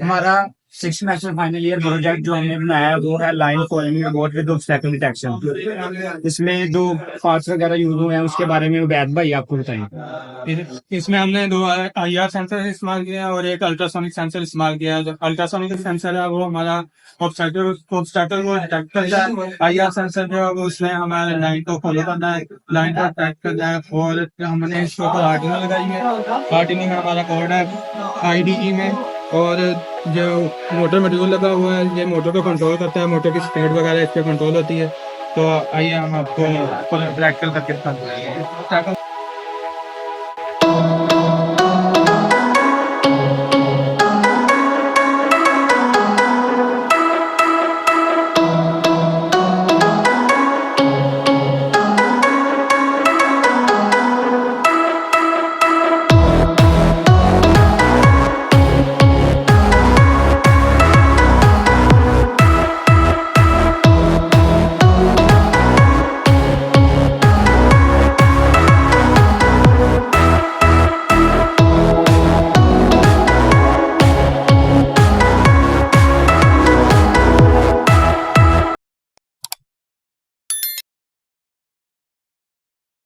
हमारा 6 semester final year project जो हमने बनाया है वो है line following robot with obstacle detection. इसमें दो पार्ट्स वगैरह यूज हुए हैं, उसके बारे में वैद भाई आपको बताएंगे। इसमें हमने दो आईआर सेंसर इस्तेमाल किया है और एक अल्ट्रासोनिक सेंसर इस्तेमाल किया है। जो अल्ट्रासोनिक सेंसर है वो हमारा ऑब्स्टैकल को डिटेक्ट करता है। आईआर सेंसर जो है वो उसमें हमारे लाइन को फॉलो करना है, लाइन को ट्रैक करना है। और हमने इसके ऊपर आर्डिनो लगाई है। आर्डिनो में हमारा कोड है आईडीई में, और जो मोटर मॉड्यूल लगा हुआ है ये मोटर को कंट्रोल करता है, मोटर की स्पीड वगैरह इस पर कंट्रोल होती है। तो आइए हम आपको प्रैक्टिकल करके दिखाते हैं।